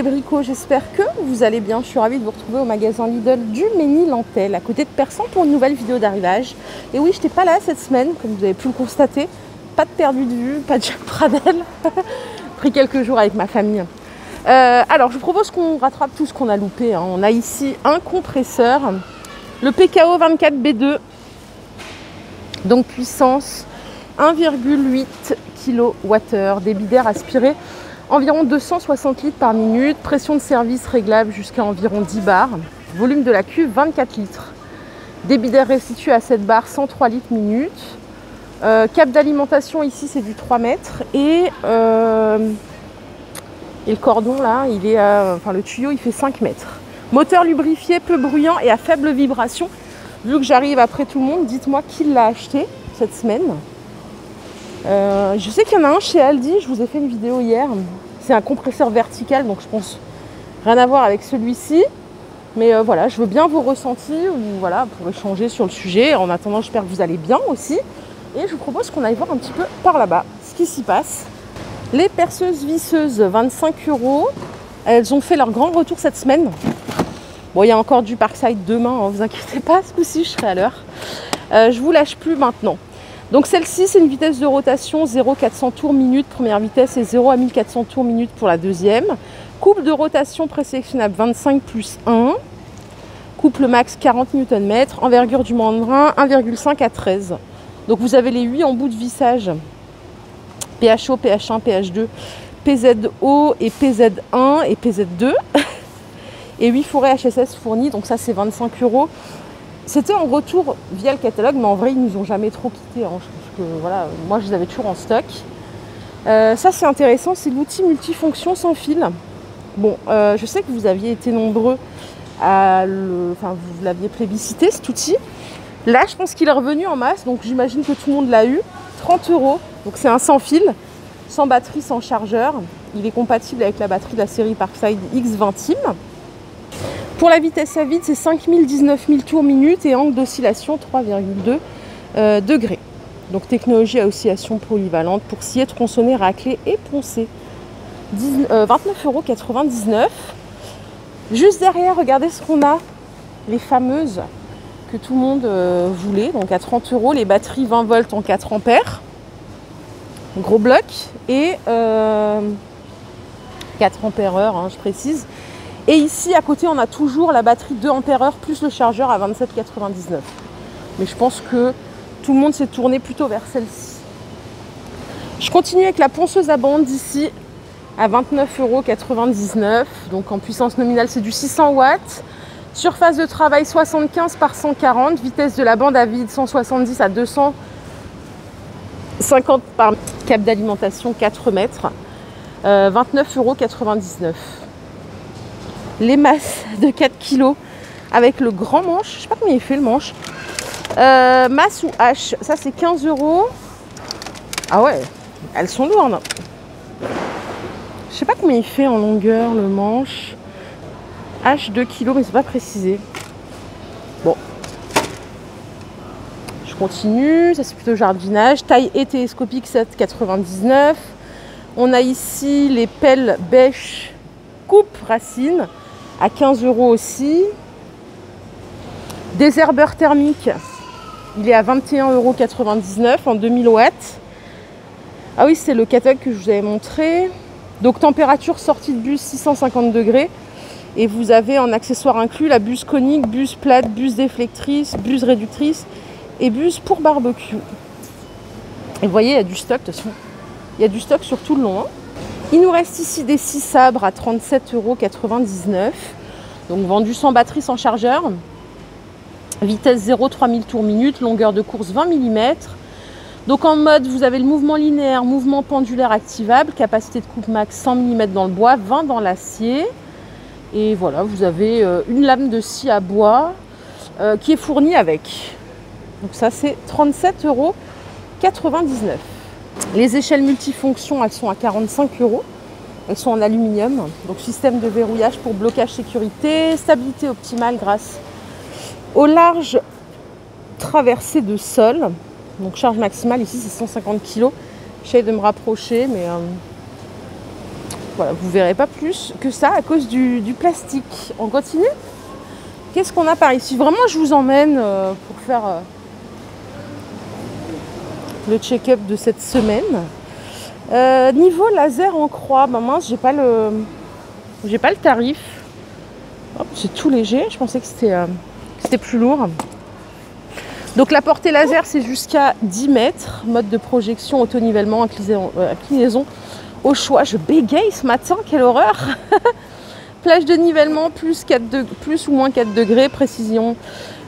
Brico, j'espère que vous allez bien. Je suis ravie de vous retrouver au magasin Lidl du Ménil-Lantel, à côté de Persan, pour une nouvelle vidéo d'arrivage. Et oui, je n'étais pas là cette semaine, comme vous avez pu le constater. Pas de perdu de vue, pas de Jacques Pradel. Pris quelques jours avec ma famille. Alors, je vous propose qu'on rattrape tout ce qu'on a loupé. On a ici un compresseur, le PKO 24B2, donc puissance 1,8 kWh, débit d'air aspiré environ 260 litres par minute, pression de service réglable jusqu'à environ 10 bars, volume de la cuve 24 litres, débit d'air restitué à 7 bars, 103 litres minute, cap d'alimentation ici c'est du 3 mètres et le cordon là, il est, le tuyau il fait 5 mètres. Moteur lubrifié, peu bruyant et à faible vibration. Vu que j'arrive après tout le monde, dites-moi qui l'a acheté cette semaine. Je sais qu'il y en a un chez Aldi, je vous ai fait une vidéo hier. C'est un compresseur vertical, donc je pense rien à voir avec celui-ci. Mais voilà, je veux bien vos ressentis ou voilà, pour échanger sur le sujet. En attendant, j'espère que vous allez bien aussi. Et je vous propose qu'on aille voir un petit peu par là-bas ce qui s'y passe. Les perceuses visseuses, 25 €. Elles ont fait leur grand retour cette semaine. Bon, il y a encore du Parkside demain, ne vous inquiétez pas, ce coup-ci je serai à l'heure. Je vous lâche plus maintenant. Donc celle-ci, c'est une vitesse de rotation 0,400 tours minute, première vitesse, et 0 à 1400 tours minute pour la deuxième. Couple de rotation présélectionnable 25 plus 1. Couple max 40 Nm. Envergure du membrane 1,5 à 13. Donc vous avez les 8 embouts de vissage. PHO, PH1, PH2, PZO et PZ1 et PZ2. Et 8 fourrés HSS fournis, donc ça c'est 25 €. C'était en retour via le catalogue, mais en vrai ils nous ont jamais trop quittés. Je pense que voilà, moi je les avais toujours en stock. Ça c'est intéressant, c'est l'outil multifonction sans fil. Bon, je sais que vous aviez été nombreux à vous l'aviez plébiscité cet outil. Là je pense qu'il est revenu en masse, donc j'imagine que tout le monde l'a eu. 30 €, donc c'est un sans fil, sans batterie, sans chargeur. Il est compatible avec la batterie de la série Parkside X20 im. Pour la vitesse à vide, c'est 5000, 19 000 tours minute et angle d'oscillation 3,2 degrés. Donc technologie à oscillation polyvalente pour scier, tronçonner, racler et poncer. 29,99 €. Juste derrière, regardez ce qu'on a. Les fameuses que tout le monde voulait. Donc à 30 €, les batteries 20 volts en 4 ampères. Gros bloc. Et 4 ampères-heure, je précise. Et ici, à côté, on a toujours la batterie 2 ampères-heure plus le chargeur à 27,99 €. Mais je pense que tout le monde s'est tourné plutôt vers celle-ci. Je continue avec la ponceuse à bande ici à 29,99 €. Donc en puissance nominale, c'est du 600 watts. Surface de travail 75 par 140. Vitesse de la bande à vide 170 à 250 par cap d'alimentation 4 mètres. 29,99 €. Les masses de 4 kg avec le grand manche. Je ne sais pas combien il fait le manche. Masse ou hache, ça c'est 15 €. Ah ouais, elles sont lourdes. Je ne sais pas combien il fait en longueur le manche. Hache 2 kg, mais c'est pas précisé. Bon. Je continue, ça c'est plutôt jardinage. Taille et télescopique 7,99 €. On a ici les pelles bêches coupe racine à 15 € aussi. Désherbeur thermique, il est à 21,99 € en 2000 watts. Ah oui, c'est le catalogue que je vous avais montré. Donc température sortie de buse 650 degrés. Et vous avez en accessoire inclus la buse conique, buse plate, buse déflectrice, buse réductrice et buse pour barbecue. Et vous voyez, il y a du stock de toute façon. Il y a du stock sur tout le long. Il nous reste ici des 6 sabres à 37,99 €. Donc vendus sans batterie, sans chargeur. Vitesse 0, 3000 tours minute. Longueur de course 20 mm. Donc en mode, vous avez le mouvement linéaire, mouvement pendulaire activable. Capacité de coupe max 100 mm dans le bois, 20 dans l'acier. Et voilà, vous avez une lame de scie à bois qui est fournie avec. Donc ça c'est 37,99 €. Les échelles multifonctions, elles sont à 45 €. Elles sont en aluminium. Donc système de verrouillage pour blocage sécurité, stabilité optimale grâce au large traversée de sol. Donc charge maximale ici c'est 150 kg. J'essaie de me rapprocher, mais Voilà, vous ne verrez pas plus que ça à cause du plastique. On continue. Qu'est-ce qu'on a par ici? Vraiment, je vous emmène pour faire le check-up de cette semaine. Niveau laser en croix, bah mince, j'ai pas le tarif. Hop, c'est tout léger. Je pensais que c'était plus lourd. Donc la portée laser, c'est jusqu'à 10 mètres. Mode de projection, auto-nivellement, inclinaison au choix. Je bégaye ce matin, quelle horreur. Plage de nivellement, plus ou moins 4 degrés. Précision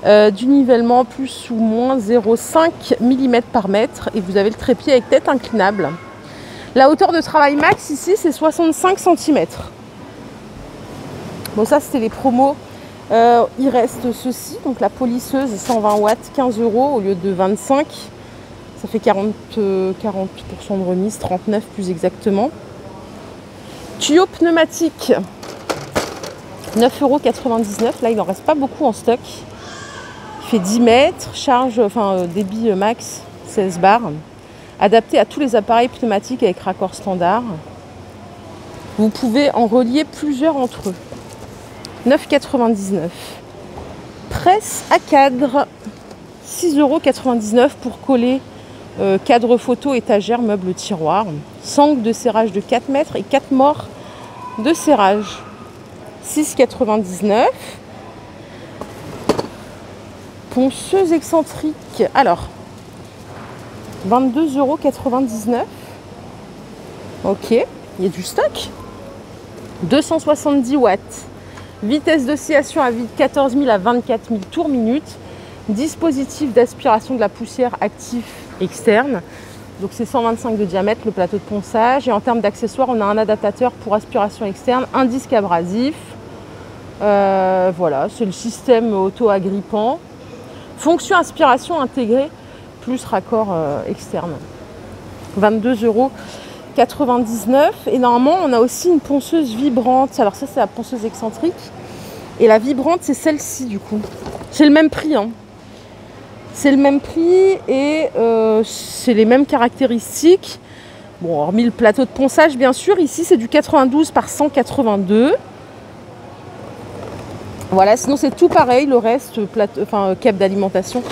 du nivellement, plus ou moins 0,5 mm par mètre. Et vous avez le trépied avec tête inclinable. La hauteur de travail max ici, c'est 65 cm. Bon, ça, c'était les promos. Il reste ceci, donc la polisseuse 120 watts, 15 € au lieu de 25. Ça fait 40% de remise, 39 plus exactement. Tuyau pneumatique, 9,99 €. Là, il n'en reste pas beaucoup en stock. Il fait 10 mètres, charge, débit max 16 bars. Adapté à tous les appareils pneumatiques avec raccord standard. Vous pouvez en relier plusieurs entre eux. 9,99 €. Presse à cadre, 6,99 € pour coller cadre photo, étagère, meuble, tiroir. Sangle de serrage de 4 mètres et 4 morts de serrage. 6,99 €. Ponceuse excentrique. Alors, 22,99 €. Ok, il y a du stock. 270 watts. Vitesse d'oscillation à vide 14 000 à 24 000 tours minute. Dispositif d'aspiration de la poussière actif externe. Donc c'est 125 de diamètre le plateau de ponçage. Et en termes d'accessoires, on a un adaptateur pour aspiration externe, un disque abrasif. Voilà, c'est le système auto-agrippant. Fonction aspiration intégrée plus raccord externe. 22,99 €. Et normalement, on a aussi une ponceuse vibrante. Alors ça, c'est la ponceuse excentrique. Et la vibrante, c'est celle-ci du coup. C'est le même prix. Hein. C'est le même prix et c'est les mêmes caractéristiques. Bon, hormis le plateau de ponçage, bien sûr. Ici, c'est du 92 par 182. Voilà, sinon c'est tout pareil. Le reste, cap d'alimentation,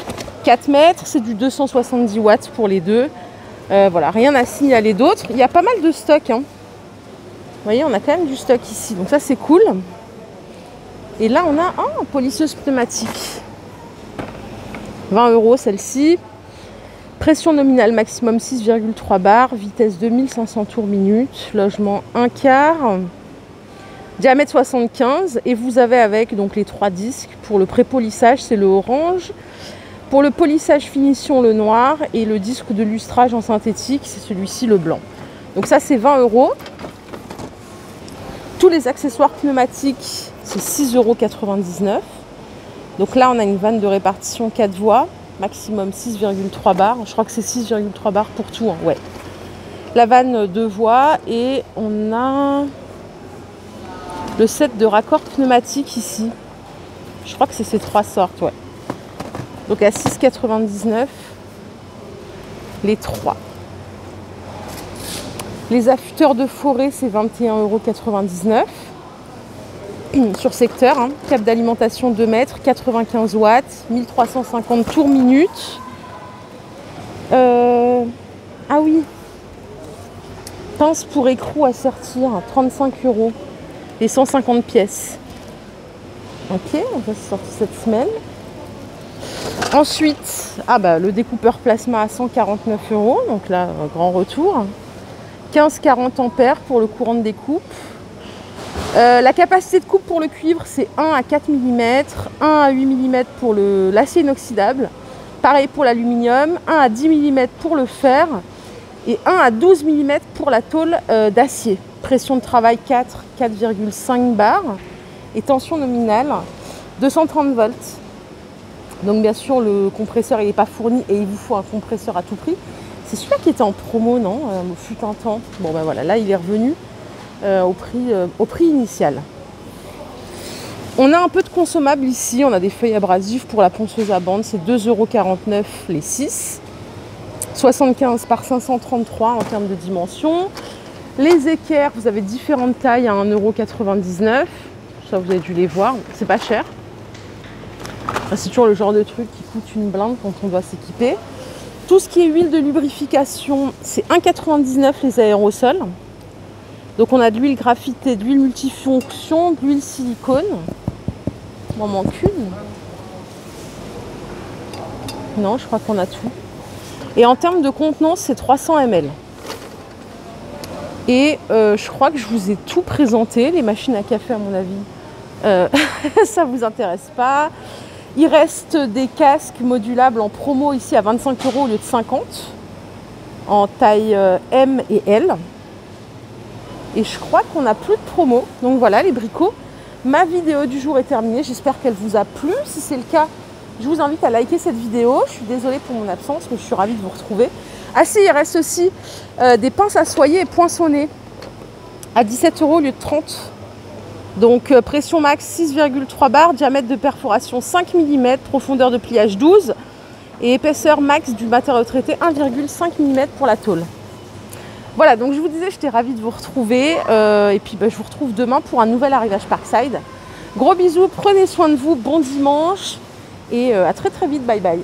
4 mètres. C'est du 270 watts pour les deux. Voilà, rien à signaler d'autre. Il y a pas mal de stock. Hein. Vous voyez, on a quand même du stock ici. Donc ça, c'est cool. Et là, on a une polisseuse pneumatique. 20 € celle-ci. Pression nominale maximum 6,3 bars. Vitesse 2500 tours minute. Logement 1 quart. Diamètre 75. Et vous avez avec donc les 3 disques. Pour le pré-polissage, c'est le orange. Pour le polissage finition, le noir. Et le disque de lustrage en synthétique, c'est celui-ci, le blanc. Donc ça, c'est 20 €. Tous les accessoires pneumatiques, c'est 6,99 €. Donc là, on a une vanne de répartition 4 voies, maximum 6,3 bars. Je crois que c'est 6,3 bars pour tout. Hein. Ouais. La vanne 2 voies et on a le set de raccord pneumatique ici. Je crois que c'est ces 3 sortes. Ouais. Donc à 6,99 € les 3. Les affûteurs de forêt, c'est 21,99 € sur secteur. Hein. Cap d'alimentation 2 mètres, 95 watts, 1350 tours minute. Ah oui, pince pour écrou à sortir, 35 €, les 150 pièces. Ok, donc ça c'est sorti cette semaine. Ensuite, le découpeur plasma à 149 €, donc là, grand retour. 15-40 ampères pour le courant de découpe. La capacité de coupe pour le cuivre, c'est 1 à 4 mm, 1 à 8 mm pour l'acier inoxydable. Pareil pour l'aluminium, 1 à 10 mm pour le fer et 1 à 12 mm pour la tôle d'acier. Pression de travail 4,5 bars et tension nominale 230 volts. Donc bien sûr, le compresseur il n'est pas fourni et il vous faut un compresseur à tout prix. C'est celui-là qui était en promo, non? Fut un temps. Bon ben voilà, là il est revenu au prix initial. On a un peu de consommables ici. On a des feuilles abrasives pour la ponceuse à bande. C'est 2,49 € les 6. 75 par 533 en termes de dimension. Les équerres, vous avez différentes tailles à 1,99 €. Ça, vous avez dû les voir. C'est pas cher. C'est toujours le genre de truc qui coûte une blinde quand on doit s'équiper. Tout ce qui est huile de lubrification, c'est 1,99 € les aérosols. Donc on a de l'huile graphitée, de l'huile multifonction, de l'huile silicone. Il m'en manque une. Non, je crois qu'on a tout. Et en termes de contenance, c'est 300 ml. Et je crois que je vous ai tout présenté. Les machines à café, à mon avis, ça ne vous intéresse pas. Il reste des casques modulables en promo ici à 25 € au lieu de 50, en taille M et L. Et je crois qu'on n'a plus de promo. Donc voilà les bricots. Ma vidéo du jour est terminée. J'espère qu'elle vous a plu. Si c'est le cas, je vous invite à liker cette vidéo. Je suis désolée pour mon absence, mais je suis ravie de vous retrouver. Ah si, il reste aussi des pinces à soyer et poinçonner à 17 € au lieu de 30. Donc pression max 6,3 bar, diamètre de perforation 5 mm, profondeur de pliage 12 et épaisseur max du matériau traité 1,5 mm pour la tôle. Voilà, donc je vous disais, j'étais ravie de vous retrouver et puis je vous retrouve demain pour un nouvel arrivage Parkside. Gros bisous, prenez soin de vous, bon dimanche et à très très vite, bye bye.